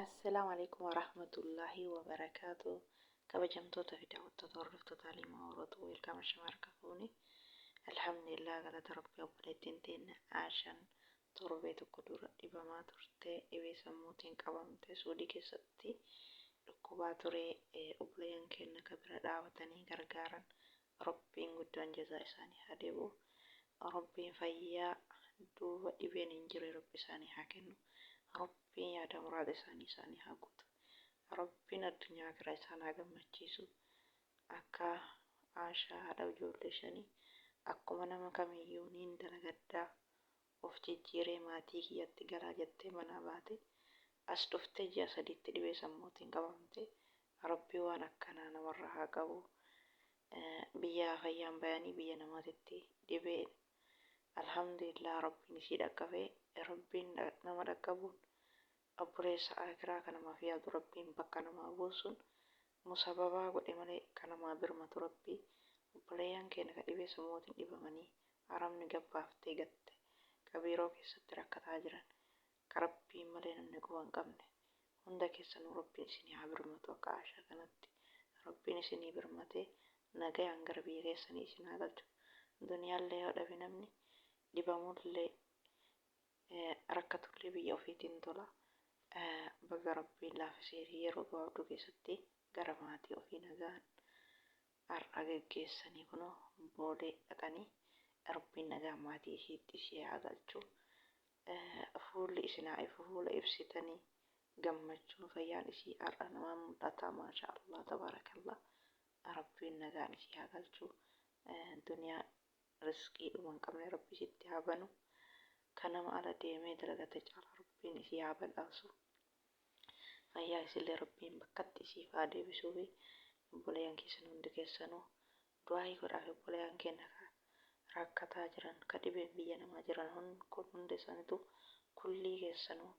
Assalaamu alaikum warahmatullahi wabarakaatu. Kabajamtoota fi daawwattoota hordoftoota Alimaa Oromoo welkaama shamarra fuuni. Alhamdulillah galata rabbii obboleettiin teenya Aashaan torbee tokko dura dhibamaa turte dhibee sammuutiin qabamte suudii keessatti dhukkubaa ture. Obboleeyyan keenya kan bira dhaabatanii gargaaran rabbiin guddaan jazaa isaanii haa deebisu. Rabbiin fayyaa duuba dhibeen hin jirre rabbi isaanii haa kennu. Rabbiin yaada muraada isaanii haa guutu. Rabbiin addunyaa gara isaan haa gammachiisu. Akka Aashaa haadha ijoollee shanii akkuma nama kamiyyuu niin dalagaddaa of jijjiiree maatii kiyyatti galaa jettee manaa baate as dhuftee ji'a sadiitti dhibee sammuutiin qabamte. Rabbii waan akkanaa namarraa haa qabu. Biyya fayyaan bayanii biyya namaatitti dhibeen alhamdulillah rabbiin isii dhaqqabee rabbiin nama dhaqqabuun obboleessa akiraa kan namaaf yaadu rabbiin bakka namaa buusuun musababaa godhe malee kan namaa birmatu rabbii. Obboleeyyan keenya kan dhibee sammuutiin dhibamanii haramni gabbaaftee gatte kabiiroo keessatti rakkataa jiran kan rabbiin malee namni quba hin qabne hunda keessanuu rabbiin isinii haa birmatu. Akka Aashaa kanatti rabbiin isinii birmatee nagayaan gara biyya keessanii isin haa galchu. Duniyaallee yoo dhabe namni dhibamullee rakkatullee biyya ofiitiin tola. Baga rabbiin laafisee yeroo gabaabduu keessatti gara maatii ofii nagaan har'a geggeessanii kunoo boolee dhaqanii rabbiin nagaa maatii ishiitti ishee haa galchu. Fuulli isin haa ifu fuula ibsitanii gammachuun fayyaan ishii har'a nama mul'ata. Maashaa Allah tabaarakallah. Rabbiin nagaan ishii haa galchu. Duniyaa riskii dhuma hin qabne rabbi isitti haa banu. Kan nama ala deemee dalagate caala rabbiin ishii haa badhaasu. Fayyaa isillee rabbiin bakkatti isiif haa deebisuu fi obboleeyyan keessan hundi keessanuu du'aa godhaa fi obboleeyyan keenya rakkataa jiran ka dhibeen biyya namaa jiran kun hundi isaaniitu kullii keessanuu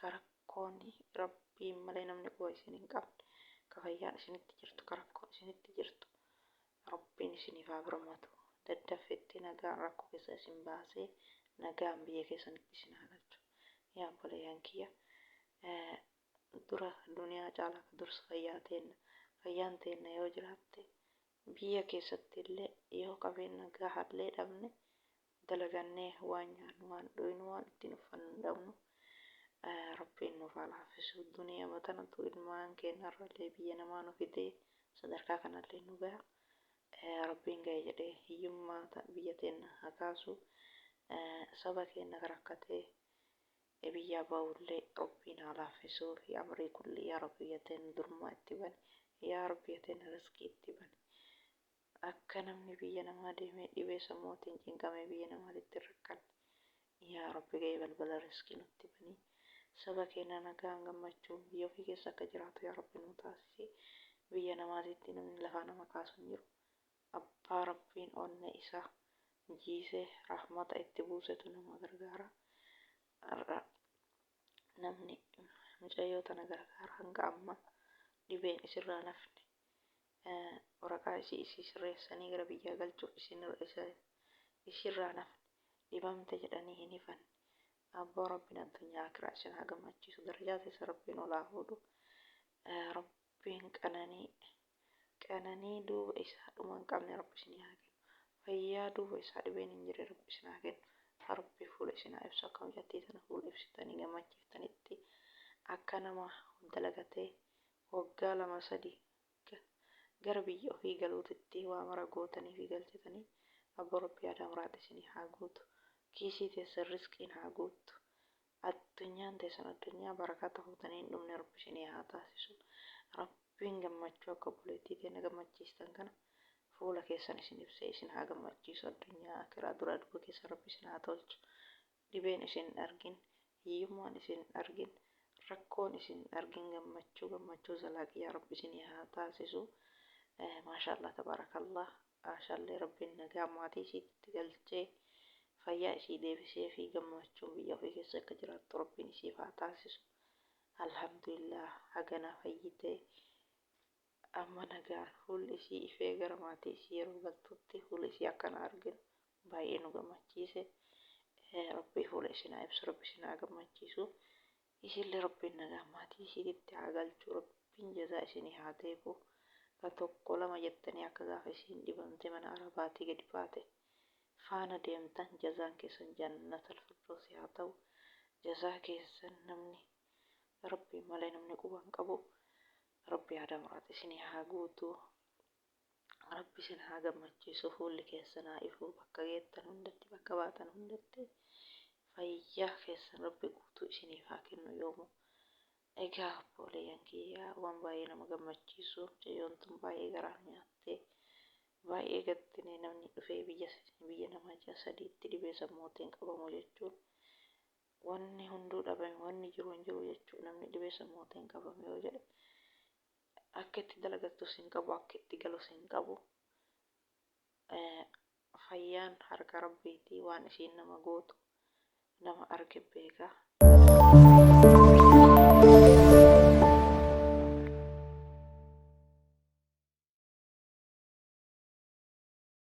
ka rakkoon rabbiin malee namni quba isin hin qabne ka fayyaan isinitti jirtu ka rakkoon isinitti jirtu rabbiin isiniif haa birmatu. Daddaffitti nagaan rakkoo keessa isin baasee nagaan biyya keessanitti isin haa galchu. Yaa obboleeyyan kiyya dura duniyaa caalaa dursa fayyaan teenya yoo jiraatte biyya keessatti illee yoo qabeenya gahaadlee dhabne dalagannee waan nyaannu waan dhuynu waan ittiin uffannu hin dhabnu. Rabbiin nuuf haa laafisu. Duniyaa matanatu ilmaan keenyarrallee biyya namaa nu fidee sadarkaa kanallee nu gaha. Rabbiin ga'e jedhee hiyyummaa biyya teenya haa kaasu. Saba keenya rakkatee biyyaa ba'ullee rabbiin haa laaffisuu fi amrii kulli yaa rabbi biyya teenya durmaa itti bani. Yaa rabbi biyya teenya riskii itti bani. Akka namni biyya namaa deemee dhibee sammuutiin cinqamee biyya namaatitti rakkanne yaa rabbi ga'ee balbala riskii nutti bani. Saba keenya nagaan gammachuun biyya ofii keessa akka jiraatu yaa rabbi nu taasisi. Biyya namaatitti namni lafaa nama kaasu hin jiru. Abbaa rabbiin onnee isaa jiisee rahmata itti buusetu nama gargaara. Namni mucayyoo tana gargaara hanga amma dhibeen isirraa nafne waraqaa isii sirreessanii gara biyyaa galchuu isirraa nafne dhibamte jedhanii hin hifanne. Abbaa rabbiin addunyaa akiraa isin haa gammachiisu. Darajaa keessa rabbiin ol haa fuudhu. Rabbiin qananii duuba isaa dhuma hin qabne rabbi isin haa kennu. Fayyaa duuba isaa dhibeen hin jirre rabbi isin haa kennu. Rabbi fuula isin haa ibsu. Akka hojjattii sana fuula ibsitanii gammachiiftanitti akka nama dalagatee waggaa 2-3 gara biyya ofii galuutitti waa mara gootanii fi galchitanii abbaa rabbii yaada muraada isinii haa guutu. Kiisii teessan riskiin haa guutu. Addunyaan teessan addunyaa barakata fuutanii hin dhumne rabbi isinii haa taasisu. Rabbiin gammachuu akka obboleettii teenya gammachiistan kana fuula keessan isin ibsee isin haa gammachiisu. Addunyaa akiraa dura duuba keessa rabbi isin haa tolchu. Dhibeen isin argin, hiyyummaan isin argin, rakkoon isin argin gammachuu zalaaqii yaa rabbi isin haa taasisu. Maashaallah tabaarakallah. Aashaallee rabbiin nagaa maatii isiitti galchee fayyaa isii deebisee fi gammachuun biyya ofii keessa akka jiraattu rabbiin isiif haa taasisu. Alhamdulillah hagana fayyitee amma nagaan fuulli isii ifee gara maatii isii yeroo galtutti fuulli isii akkana arginu baay'ee nu gammachiise. Rabbii fuula isin haa ibsu, rabbi isin haa gammachiisu. Isinillee rabbiin nagaan maatii isiitti haa galchu, rabbiin jazaa isinii haa deebisu. Ka tokko lama jettanii akka gaafa isiin dhibamte mana arabaatii gadi baate faana deemtan jazaan keessan jannatal firdawsi haa ta'u. Jazaa keessan namni rabbii malee namni quban qabu. Rabbi yaada muraate isinii haa guutu. Rabbi isin haa gammachiisu. Fuulli keessan haa ifu bakka geettan hundatti, bakka baatan hundatti. Fayyaa keessan rabbi guutuu isiniif haa kennu yoomu. Egaa obboleeyyan kiyyaa waan baay'ee nama gammachiisu. Mucayyoon tun baay'ee garaa nyaattee baay'ee gaddinee namni dhufee biyya nama ji'a sadiitti dhibee sammootiin qabamu jechuun wanni hunduu dhabame wanni jiru hin jiru jechuun namni dhibee sammootiin qabame yoo jedhe akka itti dalagattus hin qabu, akka itti galus hin qabu. Fayyaan harka rabbiitii waan isiin nama gootu nama arge beeka.